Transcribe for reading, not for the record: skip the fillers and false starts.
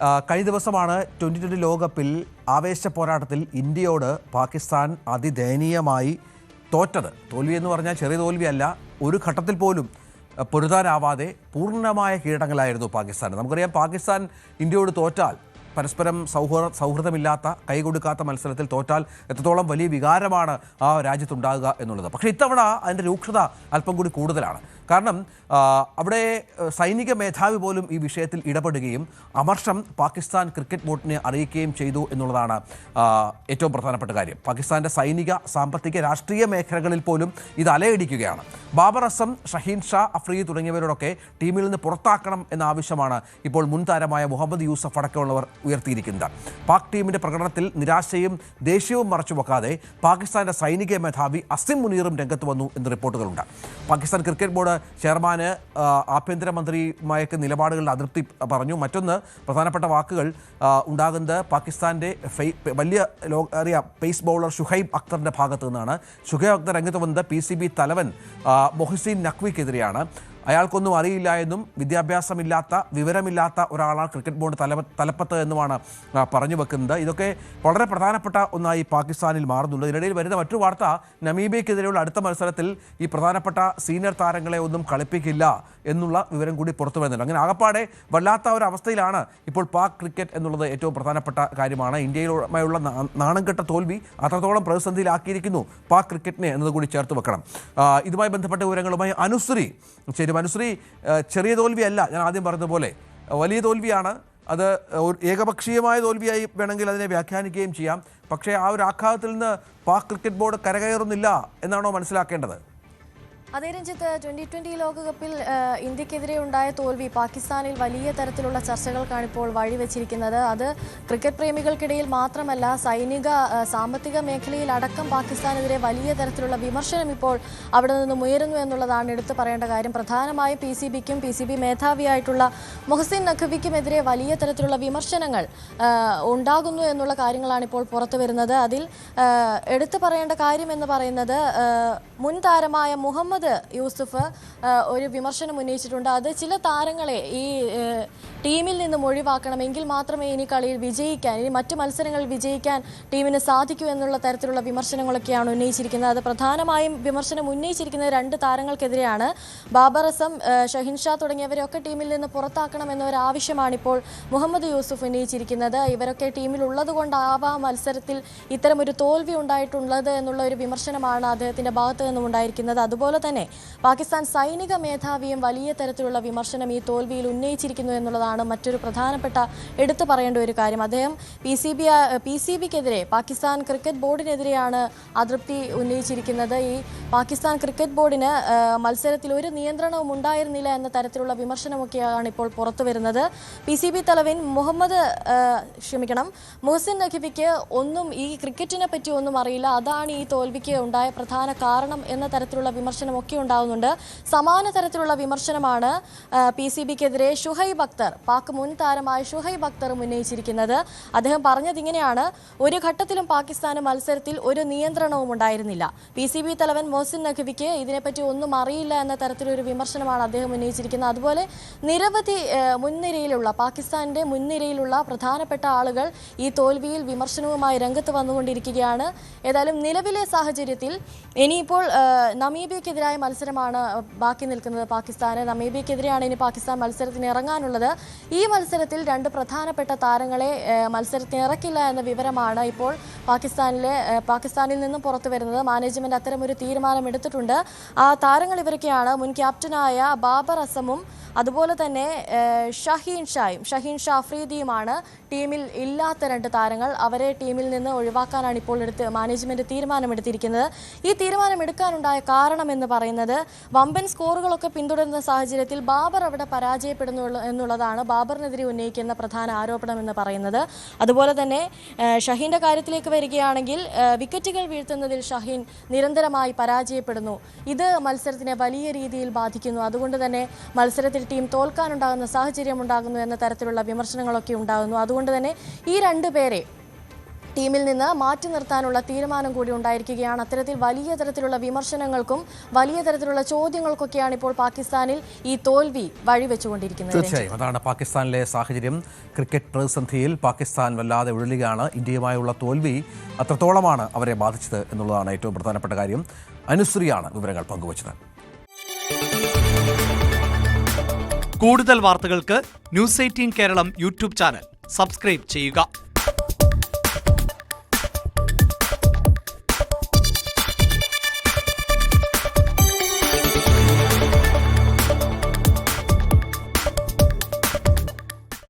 കഴിഞ്ഞ ദിവസമാണ് T20 ലോകകപ്പിൽ ആവേശ പോരാട്ടത്തിൽ ഇന്ത്യയോട് പാകിസ്ഥാൻ അതിദയനീയമായി തോറ്റത്. തോൽവി എന്ന് പറഞ്ഞാൽ ചെറിയ തോൽവിയല്ല, ഒരു ഘട്ടത്തിൽ പോലും പൊരുതാനാവാതെ പൂർണ്ണമായ കീഴടങ്ങലായിരുന്നു പാകിസ്ഥാൻ. നമുക്കറിയാം, പാകിസ്ഥാൻ ഇന്ത്യയോട് തോറ്റാൽ, പരസ്പരം സൗഹൃദമില്ലാത്ത, കൈകൊടുക്കാത്ത മത്സരത്തിൽ തോറ്റാൽ എത്രത്തോളം വലിയ വികാരമാണ് ആ രാജ്യത്തുണ്ടാകുക എന്നുള്ളത്. പക്ഷേ ഇത്തവണ അതിൻ്റെ രൂക്ഷത അല്പം കൂടി കൂടുതലാണ്. കാരണം അവിടെ സൈനിക മേധാവി പോലും ഈ വിഷയത്തിൽ ഇടപെടുകയും അമർഷം പാകിസ്ഥാൻ ക്രിക്കറ്റ് ബോർഡിനെ അറിയിക്കുകയും ചെയ്തു എന്നുള്ളതാണ് ഏറ്റവും പ്രധാനപ്പെട്ട കാര്യം. പാകിസ്ഥാൻ്റെ സൈനിക, സാമ്പത്തിക, രാഷ്ട്രീയ മേഖലകളിൽ പോലും ഇത് അലയടിക്കുകയാണ്. ബാബർ അസം, ഷഹീൻ ഷാ അഫ്രീദി തുടങ്ങിയവരോടൊക്കെ ടീമിൽ നിന്ന് പുറത്താക്കണം എന്ന ആവശ്യമാണ് ഇപ്പോൾ മുൻ താരമായ മുഹമ്മദ് യൂസഫ് അടക്കമുള്ളവർ ഉയർത്തിയിരിക്കുന്നത്. പാക് ടീമിൻ്റെ പ്രകടനത്തിൽ നിരാശയും ദേഷ്യവും മറച്ചുവെക്കാതെ പാകിസ്ഥാൻ്റെ സൈനിക മേധാവി അസിം മുനീറും രംഗത്ത് വന്നു എന്ന് റിപ്പോർട്ടുകളുണ്ട്. പാകിസ്ഥാൻ ക്രിക്കറ്റ് ബോർഡ് ചെയർമാന് ആഭ്യന്തരമന്ത്രിയുമായൊക്കെ നിലപാടുകളിൽ അതൃപ്തി പറഞ്ഞു. മറ്റൊന്ന് പ്രധാനപ്പെട്ട വാക്കുകൾ ഉണ്ടാകുന്നത് പാകിസ്ഥാൻ്റെ വലിയ അറിയാം പേസ് ബൗളർ ഷുഹൈബ് അക്തറിൻ്റെ ഭാഗത്തു നിന്നാണ്. ഷുഹൈബ് അക്തർ രംഗത്ത് വന്നത് PCB തലവൻ മൊഹ്സിൻ നഖ്വിക്കെതിരെയാണ്. അയാൾക്കൊന്നും അറിയില്ല എന്നും വിദ്യാഭ്യാസമില്ലാത്ത, വിവരമില്ലാത്ത ഒരാളാണ് ക്രിക്കറ്റ് ബോർഡ് തലപ്പത്ത് എന്നുമാണ് പറഞ്ഞു വെക്കുന്നത്. ഇതൊക്കെ വളരെ പ്രധാനപ്പെട്ട ഒന്നായി പാകിസ്ഥാനിൽ മാറുന്നുണ്ട്. ഇതിനിടയിൽ വരുന്ന മറ്റൊരു വാർത്ത, നമീബിയക്കെതിരെയുള്ള അടുത്ത മത്സരത്തിൽ ഈ പ്രധാനപ്പെട്ട സീനിയർ താരങ്ങളെ ഒന്നും കളിപ്പിക്കില്ല എന്നുള്ള വിവരം കൂടി പുറത്തു വരുന്നുണ്ട്. അങ്ങനെ ആകപ്പാടെ വല്ലാത്ത ഒരു അവസ്ഥയിലാണ് ഇപ്പോൾ പാക് ക്രിക്കറ്റ് എന്നുള്ളത് ഏറ്റവും പ്രധാനപ്പെട്ട കാര്യമാണ്. ഇന്ത്യയിലുമായുള്ള നാണംകെട്ട തോൽവി അത്രത്തോളം പ്രതിസന്ധിയിലാക്കിയിരിക്കുന്നു പാക് ക്രിക്കറ്റിനെ എന്നതുകൂടി ചേർത്ത് വെക്കണം. ഇതുമായി ബന്ധപ്പെട്ട വിവരങ്ങളുമായി അനുശ്രീ ശരി. അനുശ്രീ, ചെറിയ തോൽവിയല്ല, ഞാൻ ആദ്യം പറഞ്ഞതുപോലെ വലിയ തോൽവിയാണ്. അത് ഏകപക്ഷീയമായ തോൽവിയായി വേണമെങ്കിൽ അതിനെ വ്യാഖ്യാനിക്കുകയും ചെയ്യാം. പക്ഷേ ആ ഒരു ആഘാതത്തിൽ നിന്ന് പാക് ക്രിക്കറ്റ് ബോർഡ് കരകയറുന്നില്ല എന്നാണോ മനസ്സിലാക്കേണ്ടത്? അതേ രഞ്ജിത്ത്, T20 ലോകകപ്പിൽ ഇന്ത്യക്കെതിരെ ഉണ്ടായ തോൽവി പാകിസ്ഥാനിൽ വലിയ തരത്തിലുള്ള ചർച്ചകൾക്കാണ് ഇപ്പോൾ വഴിവെച്ചിരിക്കുന്നത്. അത് ക്രിക്കറ്റ് പ്രേമികൾക്കിടയിൽ മാത്രമല്ല, സൈനിക, സാമ്പത്തിക മേഖലയിൽ അടക്കം പാകിസ്ഥാനെതിരെ വലിയ തരത്തിലുള്ള വിമർശനം ഇപ്പോൾ അവിടെ നിന്നും ഉയരുന്നു എന്നുള്ളതാണ് എടുത്തു പറയേണ്ട കാര്യം. പ്രധാനമായും PCBക്കും PCB മേധാവിയായിട്ടുള്ള മൊഹ്സിൻ നഖ്വിക്കുമെതിരെ വലിയ തരത്തിലുള്ള വിമർശനങ്ങൾ ഉണ്ടാകുന്നു എന്നുള്ള കാര്യങ്ങളാണ് ഇപ്പോൾ പുറത്തു വരുന്നത്. അതിൽ എടുത്തു പറയേണ്ട കാര്യം എന്ന് പറയുന്നത്, മുൻ താരമായ മുഹമ്മദ് യൂസഫ് ഒരു വിമർശനം ഉന്നയിച്ചിട്ടുണ്ട്. അത് ചില താരങ്ങളെ ഈ ടീമിൽ നിന്നും ഒഴിവാക്കണമെങ്കിൽ മാത്രമേ ഇനി കളിയിൽ വിജയിക്കാൻ, ഇനി മറ്റു മത്സരങ്ങളിൽ വിജയിക്കാൻ ടീമിന് സാധിക്കൂ എന്നുള്ള തരത്തിലുള്ള വിമർശനങ്ങളൊക്കെയാണ് ഉന്നയിച്ചിരിക്കുന്നത്. അത് പ്രധാനമായും വിമർശനം ഉന്നയിച്ചിരിക്കുന്നത് രണ്ട് താരങ്ങൾക്കെതിരെയാണ്. ബാബർ അസം, ഷഹീൻ ഷാ തുടങ്ങിയവരെയൊക്കെ ടീമിൽ നിന്ന് പുറത്താക്കണം എന്നൊരു ആവശ്യമാണ് ഇപ്പോൾ മുഹമ്മദ് യൂസഫ് ഉന്നയിച്ചിരിക്കുന്നത്. ഇവരൊക്കെ ടീമിൽ ഉള്ളത് കൊണ്ടാവാം മത്സരത്തിൽ ഇത്തരമൊരു തോൽവി ഉണ്ടായിട്ടുള്ളത് എന്നുള്ള ഒരു വിമർശനമാണ് അദ്ദേഹത്തിൻ്റെ ഭാഗത്ത് നിന്നും ഉണ്ടായിരിക്കുന്നത്. അതുപോലെ തന്നെ പാകിസ്ഥാൻ സൈനിക മേധാവിയും വലിയ തരത്തിലുള്ള വിമർശനം ഈ തോൽവിയിൽ ഉന്നയിച്ചിരിക്കുന്നു എന്നുള്ളതാണ് മറ്റൊരു പ്രധാനപ്പെട്ട എടുത്തു പറയേണ്ട ഒരു കാര്യം. അദ്ദേഹം PCBക്കെതിരെ, പാകിസ്ഥാൻ ക്രിക്കറ്റ് ബോർഡിനെതിരെയാണ് അതൃപ്തി ഉന്നയിച്ചിരിക്കുന്നത്. ഈ പാകിസ്ഥാൻ ക്രിക്കറ്റ് ബോർഡിന് മത്സരത്തിൽ ഒരു നിയന്ത്രണവും ഉണ്ടായിരുന്നില്ല എന്ന തരത്തിലുള്ള വിമർശനമൊക്കെയാണ് ഇപ്പോൾ പുറത്തു വരുന്നത്. PCB തലവൻ മൊഹ്സിൻ നഖ്വിക്ക് ഒന്നും ഈ ക്രിക്കറ്റിനെ പറ്റി ഒന്നും അറിയില്ല, അതാണ് ഈ തോൽവിക്ക് ഉണ്ടായ പ്രധാന കാരണം എന്ന തരത്തിലുള്ള വിമർശനമൊക്കെ ഉണ്ടാകുന്നുണ്ട്. സമാന തരത്തിലുള്ള വിമർശനമാണ് PCBക്കെതിരെ ഷുഹൈബ് അക്തർ, പാക് മുൻ താരമായ ഷുഹൈബ് അക്തറും ഉന്നയിച്ചിരിക്കുന്നത്. അദ്ദേഹം പറഞ്ഞത് ഇങ്ങനെയാണ്: ഒരു ഘട്ടത്തിലും പാകിസ്ഥാന് മത്സരത്തിൽ ഒരു നിയന്ത്രണവും ഉണ്ടായിരുന്നില്ല. PCB തലവൻ മൊഹ്സിൻ നഖ്വിക്ക് ഇതിനെപ്പറ്റി ഒന്നും അറിയില്ല എന്ന തരത്തിലൊരു വിമർശനമാണ് അദ്ദേഹം ഉന്നയിച്ചിരിക്കുന്നത്. അതുപോലെ നിരവധി പാകിസ്ഥാന്റെ മുൻനിരയിലുള്ള പ്രധാനപ്പെട്ട ആളുകൾ ഈ തോൽവിയിൽ വിമർശനവുമായി രംഗത്ത് വന്നുകൊണ്ടിരിക്കുകയാണ്. ഏതായാലും നിലവിലെ സാഹചര്യത്തിൽ ഇനിയിപ്പോൾ നമീബിയക്കെതിരായ മത്സരമാണ് ബാക്കി നിൽക്കുന്നത്. നമീബിയക്കെതിരെയാണ് ഇനി പാകിസ്ഥാൻ മത്സരത്തിന് ഇറങ്ങാനുള്ളത്. ഈ മത്സരത്തിൽ രണ്ട് പ്രധാനപ്പെട്ട താരങ്ങളെ മത്സരത്തിന് ഇറക്കില്ല എന്ന വിവരമാണ് ഇപ്പോൾ പാകിസ്ഥാനിൽ നിന്നും പുറത്തു വരുന്നത്. മാനേജ്മെന്റ് അത്തരമൊരു തീരുമാനം എടുത്തിട്ടുണ്ട്. ആ താരങ്ങൾ ഇവരൊക്കെയാണ്: മുൻ ക്യാപ്റ്റനായ ബാബർ അസമും അതുപോലെ തന്നെ ഷഹീൻ ഷാ അഫ്രീദിയുമാണ് ടീമിൽ ഇല്ലാത്ത രണ്ട് താരങ്ങൾ. അവരെ ടീമിൽ നിന്ന് ഒഴിവാക്കാനാണ് ഇപ്പോൾ മാനേജ്മെന്റ് തീരുമാനമെടുത്തിരിക്കുന്നത്. ഈ തീരുമാനം എടുക്കാനുണ്ടായ കാരണം എന്ന് പറയുന്നത്, വമ്പൻ സ്കോറുകളൊക്കെ പിന്തുടരുന്ന സാഹചര്യത്തിൽ ബാബർ അവിടെ പരാജയപ്പെടുന്നു എന്നുള്ളതാണ് ബാബറിനെതിരെ ഉന്നയിക്കുന്ന പ്രധാന ആരോപണം എന്ന് പറയുന്നത്. അതുപോലെ തന്നെ ഷഹീൻ്റെ കാര്യത്തിലേക്ക് വരികയാണെങ്കിൽ, വിക്കറ്റുകൾ വീഴ്ത്തുന്നതിൽ ഷഹീൻ നിരന്തരമായി പരാജയപ്പെടുന്നു. ഇത് മത്സരത്തിനെ വലിയ രീതിയിൽ ബാധിക്കുന്നു. അതുകൊണ്ട് തന്നെ മത്സരത്തിൽ ടീം തോൽക്കാനുണ്ടാകുന്ന സാഹചര്യം ഉണ്ടാകുന്നു എന്ന തരത്തിലുള്ള വിമർശനങ്ങളൊക്കെ ഉണ്ടാകുന്നു. അതുകൊണ്ട് തന്നെ ഈ രണ്ടുപേരെ ടീമിൽ നിന്ന് മാറ്റി നിർത്താനുള്ള തീരുമാനം കൂടി ഉണ്ടായിരിക്കുകയാണ്. അത്തരത്തിൽ വലിയ തരത്തിലുള്ള വിമർശനങ്ങൾക്കും വലിയ തരത്തിലുള്ള ചോദ്യങ്ങൾക്കൊക്കെയാണ് ഇപ്പോൾ പാകിസ്ഥാനിൽ ഈ തോൽവി വഴിവെച്ചുകൊണ്ടിരിക്കുന്നത്. തീർച്ചയായും അതാണ് പാകിസ്ഥാനിലെ സാഹചര്യം. ക്രിക്കറ്റ് പ്രതിസന്ധിയിൽ പാകിസ്ഥാൻ വല്ലാതെ ഉഴലുകയാണ്. ഇന്ത്യയുമായുള്ള തോൽവി അത്രത്തോളമാണ് അവരെ ബാധിച്ചത് എന്നുള്ളതാണ് ഏറ്റവും പ്രധാനപ്പെട്ട കാര്യം. അനുശ്രീയാണ് വിവരങ്ങൾ പങ്കുവച്ചത്. കൂടുതൽ വാർത്തകൾക്ക് news 18 Keralam YouTube channel subscribe ചെയ്യുക.